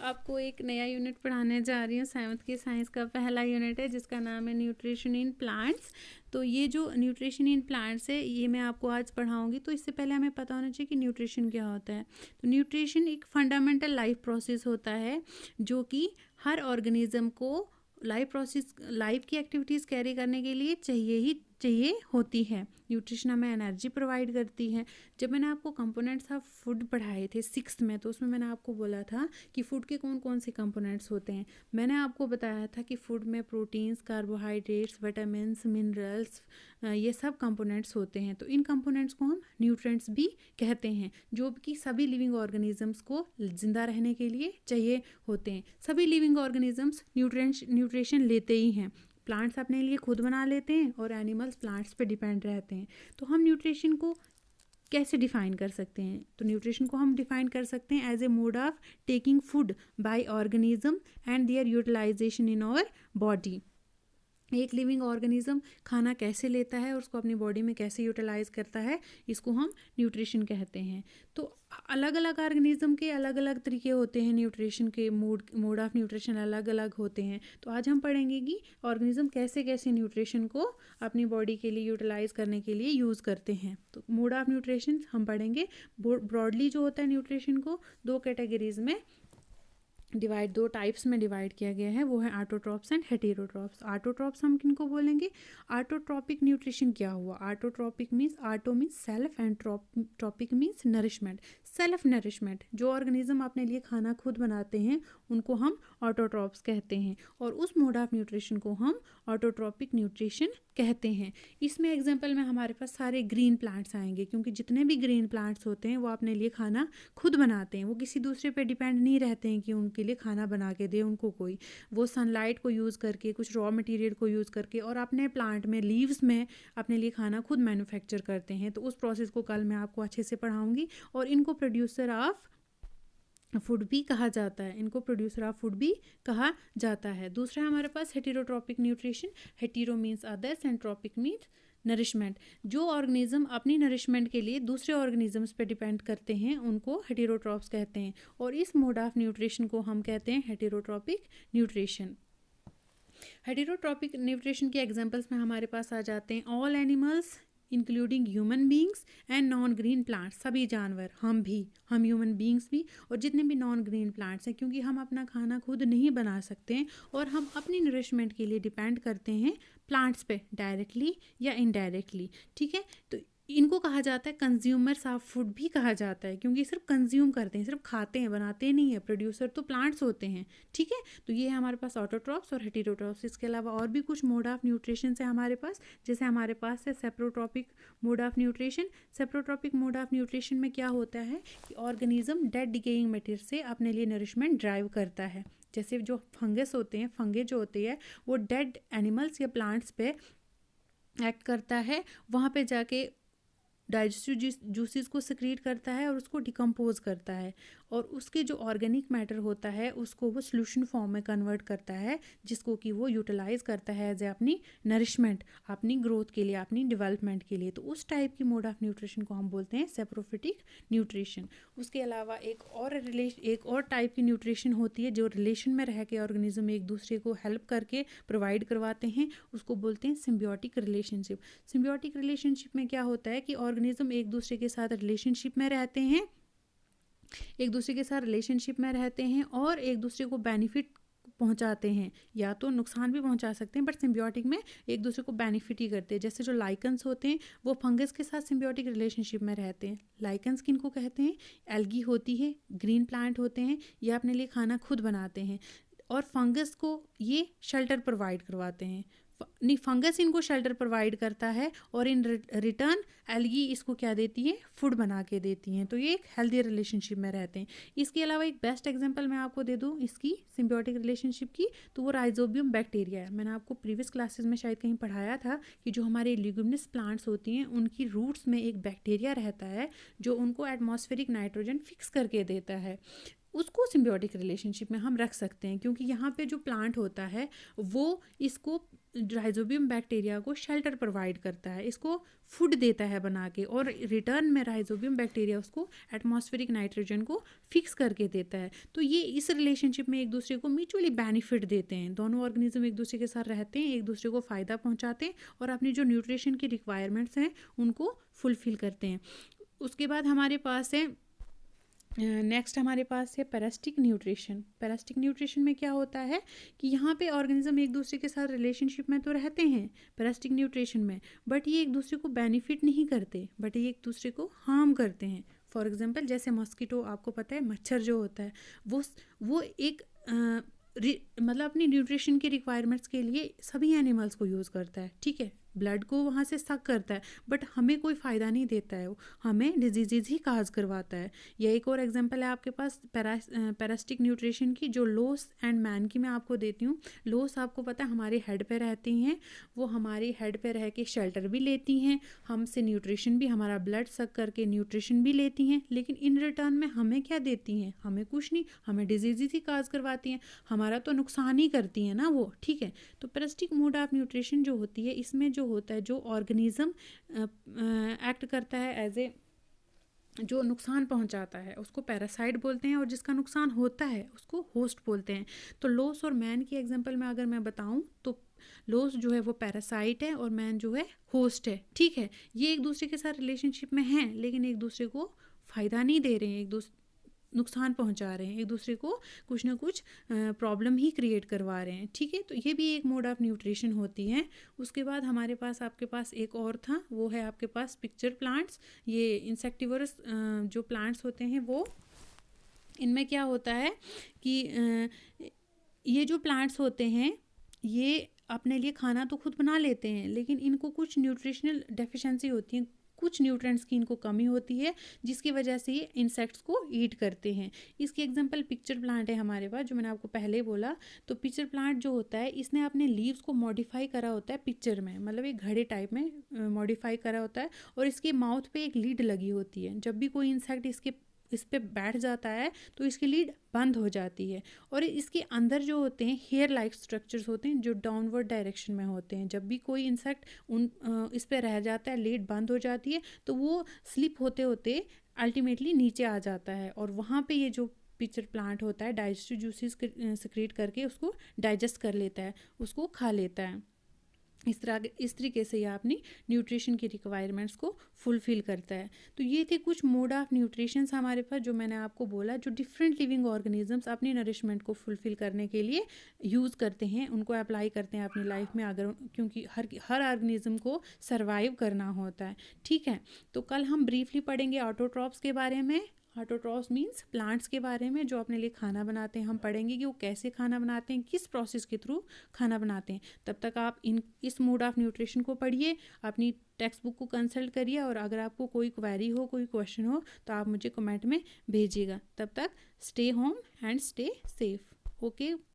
आपको एक नया यूनिट पढ़ाने जा रही हूँ। 7th की साइंस का पहला यूनिट है जिसका नाम है न्यूट्रिशन इन प्लांट्स। तो ये जो न्यूट्रिशन इन प्लांट्स है ये मैं आपको आज पढ़ाऊँगी। तो इससे पहले हमें पता होना चाहिए कि न्यूट्रिशन क्या होता है। तो न्यूट्रिशन एक फंडामेंटल लाइफ प्रोसेस होता है जो कि हर ऑर्गेनिज्म को लाइफ की एक्टिविटीज़ कैरी करने के लिए चाहिए होती है। न्यूट्रिशन हमें एनर्जी प्रोवाइड करती है। जब मैंने आपको कंपोनेंट्स ऑफ फूड पढ़ाए थे 6th में, तो उसमें मैंने आपको बोला था कि फूड के कौन कौन से कंपोनेंट्स होते हैं। मैंने आपको बताया था कि फूड में प्रोटीन्स, कार्बोहाइड्रेट्स, विटामिन्स, मिनरल्स, ये सब कंपोनेंट्स होते हैं। तो इन कंपोनेंट्स को हम न्यूट्रिएंट्स भी कहते हैं, जो कि सभी लिविंग ऑर्गेनिजम्स को जिंदा रहने के लिए चाहिए होते हैं। सभी लिविंग ऑर्गेनिजम्स न्यूट्रिशन लेते ही हैं। प्लांट्स अपने लिए खुद बना लेते हैं और एनिमल्स प्लांट्स पे डिपेंड रहते हैं। तो हम न्यूट्रिशन को कैसे डिफ़ाइन कर सकते हैं? तो न्यूट्रिशन को हम डिफ़ाइन कर सकते हैं as a mode of taking food by organism and their utilization in our body. एक लिविंग ऑर्गेनिज्म खाना कैसे लेता है और उसको अपनी बॉडी में कैसे यूटिलाइज करता है, इसको हम न्यूट्रिशन कहते हैं। तो अलग अलग ऑर्गेनिज्म के अलग अलग तरीके होते हैं, न्यूट्रिशन के मोड ऑफ न्यूट्रिशन अलग अलग होते हैं। तो आज हम पढ़ेंगे कि ऑर्गेनिज्म कैसे कैसे न्यूट्रिशन को अपनी बॉडी के लिए यूटिलाइज करने के लिए यूज़ करते हैं। तो मोड ऑफ न्यूट्रिशन हम पढ़ेंगे। ब्रॉडली जो होता है न्यूट्रिशन को दो कैटेगरीज में दो टाइप्स में डिवाइड किया गया है, वो है ऑटोट्रॉप्स एंड हेटेरोट्रॉप्स। ऑटोट्रॉप्स हम किनको बोलेंगे? ऑटोट्रॉपिक न्यूट्रिशन क्या हुआ? Autotrophic means auto means self and trophic means nourishment. Self nourishment, जो ऑर्गेनिज्म अपने लिए खाना खुद बनाते हैं उनको हम ऑटोट्रॉप्स कहते हैं, और उस मोड ऑफ न्यूट्रिशन को हम ऑटोट्रॉपिक न्यूट्रिशन कहते हैं। इसमें एग्जांपल में हमारे पास सारे ग्रीन प्लांट्स आएंगे, क्योंकि जितने भी ग्रीन प्लांट्स होते हैं वो अपने लिए खाना खुद बनाते हैं। वो किसी दूसरे पे डिपेंड नहीं रहते हैं कि उनके लिए खाना बना के दे उनको कोई। वो सनलाइट को यूज़ करके, कुछ रॉ मटेरियल को यूज़ करके और अपने प्लांट में लीव्स में अपने लिए खाना खुद मैन्युफैक्चर करते हैं। तो उस प्रोसेस को कल मैं आपको अच्छे से पढ़ाऊँगी। और इनको प्रोड्यूसर ऑफ फूड भी कहा जाता है, इनको प्रोड्यूसर ऑफ फूड भी कहा जाता है। दूसरा हमारे पास heterotrophic nutrition. Hetero means others and trophic means nourishment. जो ऑर्गेनिज्म अपनी नरिशमेंट के लिए दूसरे ऑर्गेनिजम्स पे डिपेंड करते हैं उनको हेटेरोट्रॉप्स कहते हैं, और इस मोड ऑफ न्यूट्रिशन को हम कहते हैं हेटेरोट्रॉपिक न्यूट्रिशन। हेटेरोट्रॉपिक न्यूट्रिशन के एग्जांपल्स में हमारे पास आ जाते हैं all animals including human beings and non green plants. सभी जानवर, हम ह्यूमन बींग्स भी, और जितने भी नॉन ग्रीन प्लांट्स हैं, क्योंकि हम अपना खाना खुद नहीं बना सकते हैं और हम अपनी नरिशमेंट के लिए डिपेंड करते हैं प्लांट्स पे, डायरेक्टली या इनडायरेक्टली। ठीक है, तो इनको कहा जाता है कंज्यूमर्स ऑफ फूड भी कहा जाता है, क्योंकि सिर्फ कंज्यूम करते हैं, सिर्फ खाते हैं, बनाते नहीं है। प्रोड्यूसर तो प्लांट्स होते हैं। ठीक है, तो ये है हमारे पास ऑटोट्रॉप्स और हेटेरोट्रॉप्स। इसके अलावा और भी कुछ मोड ऑफ न्यूट्रिशन है हमारे पास, जैसे हमारे पास है saprotrophic mode of nutrition. Saprotrophic mode of nutrition में क्या होता है कि ऑर्गेनिज्म डेड डिकेइंग मटेरियल से अपने लिए नरिशमेंट ड्राइव करता है। जैसे जो फंगस होते हैं, फंगे जो होती है वो डेड एनिमल्स या प्लांट्स पे एक्ट करता है, वहाँ पे जाके डाइजेस्टिव जूसेस को सिक्रीट करता है और उसको डिकम्पोज करता है, और उसके जो ऑर्गेनिक मैटर होता है उसको वो सोल्यूशन फॉर्म में कन्वर्ट करता है, जिसको कि वो यूटिलाइज करता है एज ए अपनी नरिशमेंट, अपनी ग्रोथ के लिए, अपनी डेवलपमेंट के लिए। तो उस टाइप की मोड ऑफ न्यूट्रिशन को हम बोलते हैं सेप्रोफिटिक न्यूट्रिशन। उसके अलावा एक और टाइप की न्यूट्रिशन होती है जो रिलेशन में रह के ऑर्गेनिज्म एक दूसरे को हेल्प करके प्रोवाइड करवाते हैं, उसको बोलते हैं सिम्बियोटिक रिलेशनशिप। सिम्बियोटिक रिलेशनशिप में क्या होता है कि ऑर्गेनिज्म एक दूसरे के साथ रिलेशनशिप में रहते हैं, और एक दूसरे को बेनिफिट पहुंचाते हैं, या तो नुकसान भी पहुंचा सकते हैं, बट सिम्बियोटिक में एक दूसरे को बेनिफिट ही करते हैं। जैसे जो लाइकन्स होते हैं वो फंगस के साथ सिम्बियोटिक रिलेशनशिप में रहते हैं। लाइकन्स किनको कहते हैं? एल्गी होती है, ग्रीन प्लांट होते हैं, ये अपने लिए खाना खुद बनाते हैं, और फंगस को ये शेल्टर प्रोवाइड करवाते हैं। नहीं, फंगस इनको शेल्टर प्रोवाइड करता है और इन रिटर्न एल्गी इसको क्या देती है? फूड बना के देती हैं। तो ये एक हेल्दी रिलेशनशिप में रहते हैं। इसके अलावा एक बेस्ट एग्जांपल मैं आपको दे दूँ इसकी सिम्बियोटिक रिलेशनशिप की, तो वो राइजोबियम बैक्टीरिया है। मैंने आपको प्रीवियस क्लासेस में शायद कहीं पढ़ाया था कि जो हमारे ल्यूमिनस प्लांट्स होती हैं उनकी रूट्स में एक बैक्टीरिया रहता है जो उनको एटमॉस्फेरिक नाइट्रोजन फिक्स करके देता है। उसको सिम्बियोटिक रिलेशनशिप में हम रख सकते हैं, क्योंकि यहाँ पे जो प्लांट होता है वो इसको राइजोबियम बैक्टीरिया को शेल्टर प्रोवाइड करता है, इसको फूड देता है बना के, और रिटर्न में राइजोबियम बैक्टीरिया उसको एटमॉस्फेरिक नाइट्रोजन को फिक्स करके देता है। तो ये इस रिलेशनशिप में एक दूसरे को म्यूचुअली बेनिफिट देते हैं, दोनों ऑर्गेनिज्म एक दूसरे के साथ रहते हैं, एक दूसरे को फ़ायदा पहुंचाते हैं और अपनी जो न्यूट्रिशन की रिक्वायरमेंट्स हैं उनको फुलफ़िल करते हैं। उसके बाद हमारे पास है नेक्स्ट हमारे पास है पैरासिटिक न्यूट्रिशन। पैरासिटिक न्यूट्रिशन में क्या होता है कि यहाँ पे ऑर्गेनिज्म एक दूसरे के साथ रिलेशनशिप में तो रहते हैं पैरासिटिक न्यूट्रिशन में, बट ये एक दूसरे को बेनिफिट नहीं करते, बट ये एक दूसरे को हार्म करते हैं। फॉर एग्जांपल जैसे मॉस्किटो, आपको पता है मच्छर जो होता है वो एक मतलब अपनी न्यूट्रिशन की रिक्वायरमेंट्स के लिए सभी एनिमल्स को यूज़ करता है, ठीक है, ब्लड को वहाँ से सक करता है, बट हमें कोई फ़ायदा नहीं देता है, वो हमें डिजीज़ ही काज करवाता है। या एक और एग्जांपल है आपके पास पैरासिटिक न्यूट्रिशन की, जो लोस एंड मैन की मैं आपको देती हूँ। लोस आपको पता है हमारे हेड पे रहती हैं, वो हमारे हेड पे रह के शेल्टर भी लेती हैं, हमसे न्यूट्रिशन भी, हमारा ब्लड सक करके न्यूट्रिशन भी लेती हैं, लेकिन इन रिटर्न में हमें क्या देती हैं? हमें कुछ नहीं, हमें डिजीज़ ही काज करवाती हैं, हमारा तो नुकसान ही करती हैं ना वो, ठीक है। तो पैरासिटिक मोड ऑफ न्यूट्रिशन जो होती है, इसमें जो होता है, जो ऑर्गेनिज्म एक्ट करता है एज ए, जो नुकसान पहुंचाता है उसको पैरासाइट बोलते हैं, और जिसका नुकसान होता है उसको होस्ट बोलते हैं। तो लोस और मैन की एग्जांपल में अगर मैं बताऊं तो लोस जो है वो पैरासाइट है और मैन जो है होस्ट है, ठीक है। ये एक दूसरे के साथ रिलेशनशिप में हैं, लेकिन एक दूसरे को फ़ायदा नहीं दे रहे हैं, एक दूसरे नुकसान पहुंचा रहे हैं, एक दूसरे को कुछ ना कुछ प्रॉब्लम ही क्रिएट करवा रहे हैं, ठीक है। तो ये भी एक मोड ऑफ न्यूट्रिशन होती है। उसके बाद हमारे पास आपके पास एक और था, वो है आपके पास पिक्चर प्लांट्स। ये इंसेक्टिवरस जो प्लांट्स होते हैं वो, इनमें क्या होता है कि ये जो प्लांट्स होते हैं ये अपने लिए खाना तो खुद बना लेते हैं, लेकिन इनको कुछ न्यूट्रिशनल डेफिशिएंसी होती है, कुछ न्यूट्रिएंट्स की इनको कमी होती है, जिसकी वजह से ये इंसेक्ट्स को ईट करते हैं। इसकी एग्जांपल पिक्चर प्लांट है हमारे पास, जो मैंने आपको पहले बोला। तो पिक्चर प्लांट जो होता है, इसने अपने लीव्स को मॉडिफाई करा होता है पिक्चर में, मतलब एक घड़े टाइप में मॉडिफाई करा होता है, और इसके माउथ पे एक लीड लगी होती है। जब भी कोई इंसेक्ट इस पे बैठ जाता है तो इसकी लीड बंद हो जाती है, और इसके अंदर जो होते हैं हेयर लाइक स्ट्रक्चर्स होते हैं जो डाउनवर्ड डायरेक्शन में होते हैं। जब भी कोई इंसेक्ट इस पे रह जाता है, लीड बंद हो जाती है, तो वो स्लिप होते होते अल्टीमेटली नीचे आ जाता है, और वहाँ पे ये जो पिक्चर प्लांट होता है डाइजेस्टिव जूसेस सिक्रीट करके उसको डाइजेस्ट कर लेता है, उसको खा लेता है। इस तरीके से ये अपनी न्यूट्रिशन की रिक्वायरमेंट्स को फुलफ़िल करता है। तो ये थे कुछ मोड ऑफ न्यूट्रिशंस हमारे पास, जो मैंने आपको बोला, जो डिफरेंट लिविंग ऑर्गेनिजम्स अपनी नरिशमेंट को फुलफ़िल करने के लिए यूज़ करते हैं, उनको अप्लाई करते हैं अपनी लाइफ में, अगर क्योंकि हर ऑर्गेनिज्म को सर्वाइव करना होता है, ठीक है। तो कल हम ब्रीफली पढ़ेंगे ऑटोट्रॉप्स के बारे में। ऑटोट्रॉप्स मीन्स प्लांट्स के बारे में जो अपने लिए खाना बनाते हैं। हम पढ़ेंगे कि वो कैसे खाना बनाते हैं, किस प्रोसेस के थ्रू खाना बनाते हैं। तब तक आप इस मोड ऑफ न्यूट्रिशन को पढ़िए, अपनी टेक्स्ट बुक को कंसल्ट करिए, और अगर आपको कोई क्वेरी हो, कोई क्वेश्चन हो, तो आप मुझे कमेंट में भेजिएगा। तब तक stay home and stay safe. Okay.